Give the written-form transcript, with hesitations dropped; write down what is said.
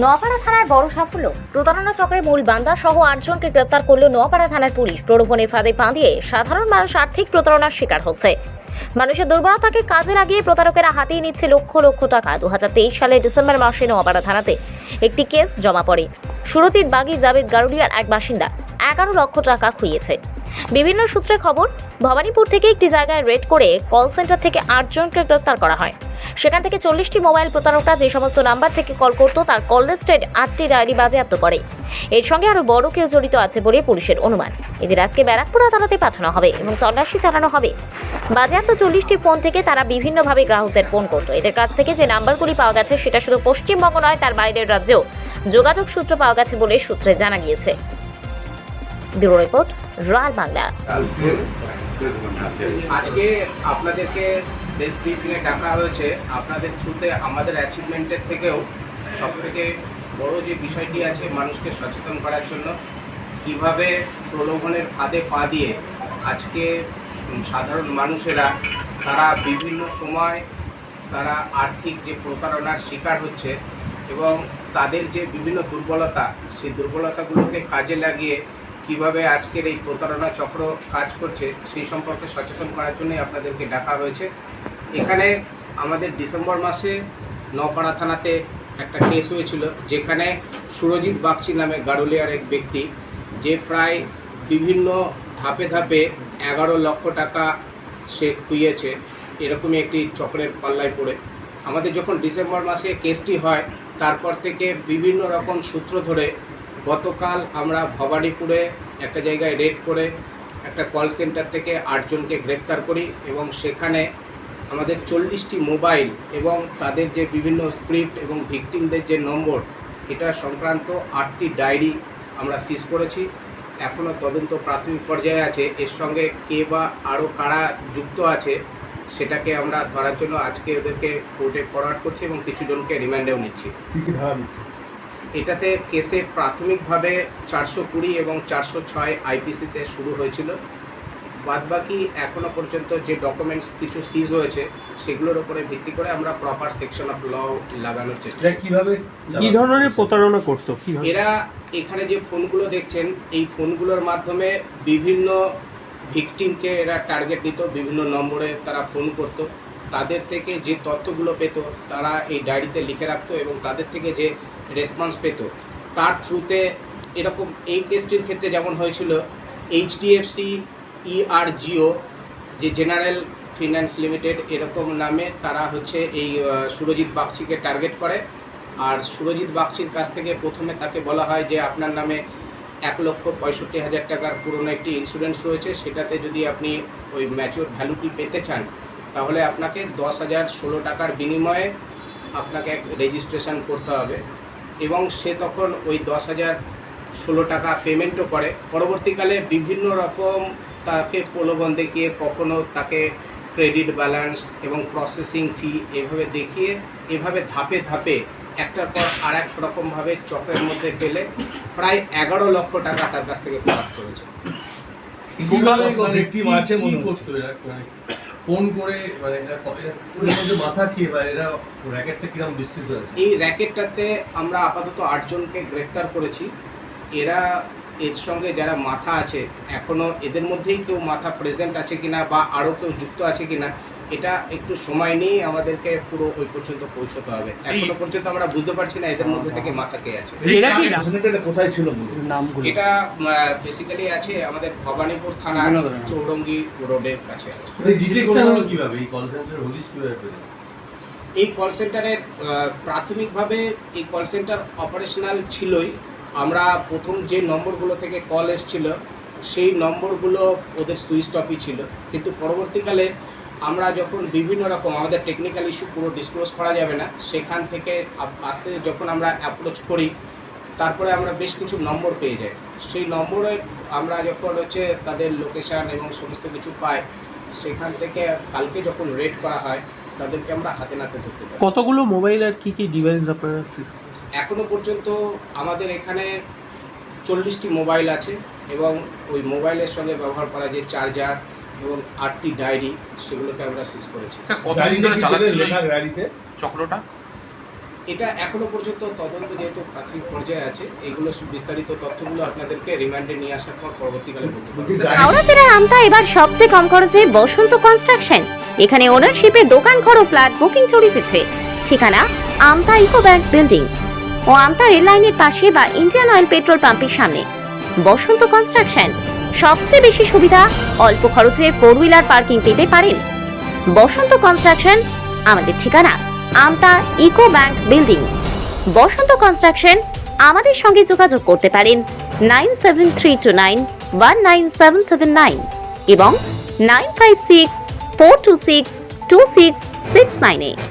নোয়াপাড়া থানার বড় সাফল্য। প্রতারণা চক্রের মূল বান্দা সহ 8 জনকে গ্রেপ্তার করল নোয়াপাড়া থানার পুলিশ। প্রলোভনের ফাঁদে পা দিয়ে সাধারণ মানুষ আর্থিক প্রতারণার শিকার হচ্ছে। মানুষের দুর্বলতাকে কাজে লাগিয়ে প্রতারকেরা হাতিয়ে নিচ্ছে লক্ষ লক্ষ টাকা। 2023 সালের ডিসেম্বর মাসে নোয়াপাড়া থানাতে একটি কেস জমা পড়ে। সুরজিৎ বাগি জাবেদ গারুলিয়ার এক বাসিন্দা 11 লক্ষ টাকা খুইয়েছে। বিভিন্ন সূত্রে খবর, ভবানীপুর থেকে একটি জায়গায় রেড করে কল সেন্টার থেকে 8 জনকে গ্রেপ্তার করা হয়। সেখান থেকে 40টি মোবাইল প্রতারকরা যে সমস্ত নাম্বার থেকে কল করত তার কল লিস্টেড 8টি ডায়েরি বাজেয়াপ্ত করে। এর সঙ্গে আরও বড় কেউ জড়িত আছে বলে পুলিশের অনুমান। এদের আজকে ব্যারাকপুর আদালতে পাঠানো হবে এবং তল্লাশি চালানো হবে। বাজেয়াপ্ত 40টি ফোন থেকে তারা বিভিন্নভাবে গ্রাহকদের ফোন করত। এদের কাছ থেকে যে নাম্বারগুলি পাওয়া গেছে সেটা শুধু পশ্চিমবঙ্গ নয়, তার বাইরের রাজ্যেও যোগাযোগ সূত্র পাওয়া গেছে বলে সূত্রে জানা গিয়েছে। Bureau report, royal Bangla. আজকে আপনাদেরকে প্রেস ব্রিফিংয়ে ডাকা হয়েছে। আপনাদের থ্রুতে আমাদের অ্যাচিভমেন্টের থেকেও সবথেকে বড় যে বিষয়টি আছে, মানুষকে সচেতন করার জন্য কিভাবে প্রলোভনের ফাঁদে পা দিয়ে আজকে সাধারণ মানুষেরা তারা বিভিন্ন সময় তারা আর্থিক যে প্রতারণার শিকার হচ্ছে এবং তাদের যে বিভিন্ন দুর্বলতা, সেই দুর্বলতাগুলোকে কাজে লাগিয়ে কিভাবে আজকের এই প্রতারণা চক্র কাজ করছে সেই সম্পর্কে সচেতন করার জন্যই আপনাদেরকে ডাকা হয়েছে। এখানে আমাদের ডিসেম্বর মাসে নোয়াপাড়া থানাতে একটা কেস হয়েছিল, যেখানে সুরজিৎ বাগচি নামে গারুলিয়ার এক ব্যক্তি, যে প্রায় বিভিন্ন ধাপে ধাপে 11 লক্ষ টাকা সে খুইয়েছে, এরকমই একটি চক্রের পাল্লায় পড়ে। আমাদের যখন ডিসেম্বর মাসে কেসটি হয়, তারপর থেকে বিভিন্ন রকম সূত্র ধরে গতকাল আমরা ভবানীপুরে একটা জায়গায় রেড করে একটা কল সেন্টার থেকে 8 জনকে গ্রেপ্তার করি এবং সেখানে আমাদের 40টি মোবাইল এবং তাদের যে বিভিন্ন স্ক্রিপ্ট এবং ভিকটিমদের যে নম্বর, এটা সংক্রান্ত 8টি ডায়েরি আমরা সিজ করেছি। এখনও তদন্ত প্রাথমিক পর্যায়ে আছে। এর সঙ্গে কে বা আরও কারা যুক্ত আছে সেটাকে আমরা ধরার জন্য আজকে ওদেরকে কোর্টে ফরওয়ার্ড করছি এবং কিছু জনকে রিমান্ডেও নিচ্ছি। এটাতে কেসে প্রাথমিকভাবে 420 এবং 406 আইপিসিতে শুরু হয়েছিল। বাদবাকি এখনও পর্যন্ত যে ডকুমেন্টস কিছু সিজ হয়েছে সেগুলোর উপরে ভিত্তি করে আমরা প্রপার সেকশন অফ ল লাগানোর চেষ্টা করি। কিভাবে কি ধরনের প্রতারণা করতো? এরা এখানে যে ফোনগুলো দেখছেন, এই ফোনগুলোর মাধ্যমে বিভিন্ন ভিকটিমকে এরা টার্গেট নিত, বিভিন্ন নম্বরে তারা ফোন করত। তাদের থেকে যে তথ্যগুলো পেত তারা এই ডায়েরিতে লিখে রাখতো এবং তাদের থেকে যে রেসপন্স পেত তার থ্রুতে এরকম এই কেসটির ক্ষেত্রে যেমন হয়েছিল, এইচডিএফসি ERGO যে জেনারেল ফিন্যান্স লিমিটেড এরকম নামে তারা হচ্ছে এই সুরজিৎ বাগচিকে টার্গেট করে। আর সুরজিৎ বাগচির কাছ থেকে প্রথমে তাকে বলা হয় যে আপনার নামে 1,65,000 টাকার পুরনো একটি ইন্স্যুরেন্স রয়েছে, সেটাতে যদি আপনি ওই ম্যাচিওর ভ্যালুটি পেতে চান তাহলে আপনাকে 10,016 টাকার বিনিময়ে আপনাকে রেজিস্ট্রেশন করতে হবে। এবং সে তখন ওই 10,016 টাকা পেমেন্টও করে। পরবর্তীকালে বিভিন্ন রকম তাকে প্রলোভন দেখিয়ে, কখনো তাকে ক্রেডিট ব্যালেন্স এবং প্রসেসিং ফি এভাবে দেখিয়ে এভাবে ধাপে ধাপে একটার পর আর এক রকমভাবে চক্রের মধ্যে ফেলে প্রায় 11 লক্ষ টাকা তার কাছ থেকে কলাপ করেছে। ফোন করে মানে মাথা খেয়ে বা এরা র্যাকেটটা কিরকম বিস্তৃত আছে? এই র্যাকেটটাতে আমরা আপাতত 8 জনকে গ্রেফতার করেছি। এরা এর সঙ্গে যারা মাথা আছে, এখনও এদের মধ্যেই কেউ মাথা প্রেজেন্ট আছে কিনা বা আরও কেউ যুক্ত আছে কিনা, এটা একটু সময় নিয়ে আমাদেরকে পুরো ওই পর্যন্ত পৌঁছতে হবে। এখনো পর্যন্ত আমরা বুঝতে পারছি না এদের মধ্যে থেকে মাথা কে আছে। কোথায় ছিল? এটা বেসিক্যালি আছে আমাদের ভবানীপুর থানার চৌরঙ্গি রোডের কাছে। এই কল সেন্টারের প্রাথমিকভাবে এই কল সেন্টার অপারেশনাল ছিলই। আমরা প্রথম যে নম্বরগুলো থেকে কল এসেছিল সেই নম্বরগুলো ওদের সুইচ অফই ছিল, কিন্তু পরবর্তীকালে আমরা যখন বিভিন্ন রকম আমাদের টেকনিক্যাল ইস্যু পুরো ডিসক্লোজ করা যাবে না, সেখান থেকে আস্তে যখন আমরা অ্যাপ্রোচ করি তারপরে আমরা বেশ কিছু নম্বর পেয়ে যাই। সেই নম্বরে আমরা যখন হচ্ছে তাদের লোকেশান এবং সমস্ত কিছু পাই, সেখান থেকে কালকে যখন রেড করা হয় তাদেরকে আমরা হাতে নাতে ধরতে পারি। কতগুলো মোবাইল আর কি ডিভাইস আপনারা সিজ করেছেন? এখনো পর্যন্ত আমাদের এখানে 40টি মোবাইল আছে এবং ওই মোবাইলের সঙ্গে ব্যবহার করা যে চার্জার এবং 8টি ডায়েরি সেগুলোকে আমরা সিজ করেছি। স্যার, কতদিন ধরে চালাচ্ছিল গাড়িতে চক্রটা? এটা এখনো পর্যন্ত তদন্ত যেহেতু প্রাথমিক পর্যায়ে আছে, এগুলো বিস্তারিত তথ্যগুলো আপনাদেরকে রিমান্ডে নিয়ে আসার পর পরবর্তীকালে বলতে পারবো। হাওড়া জেলার আমতা এবার সবচেয়ে কম খরচে বসন্ত কনস্ট্রাকশন। এখানে ওনারশিপে দোকান ঘর ও ফ্ল্যাট বুকিং চলিতেছে। ঠিকানা আমতা ইকো ব্যাংক বিল্ডিং ও আমতা রেল লাইনের পাশে বা ইন্ডিয়ান অয়েল পেট্রোল পাম্পের সামনে। বসন্ত কনস্ট্রাকশন, সবচেয়ে বেশি সুবিধা, অল্প খরচে 4 হুইলার পার্কিং পেতে পারেন। বসন্ত কনস্ট্রাকশন, আমাদের ঠিকানা আমতা ইকো ব্যাংক বিল্ডিং। বসন্ত কনস্ট্রাকশন, আমাদের সঙ্গে যোগাযোগ করতে পারেন 9732919779 এবং 95642626669 এ।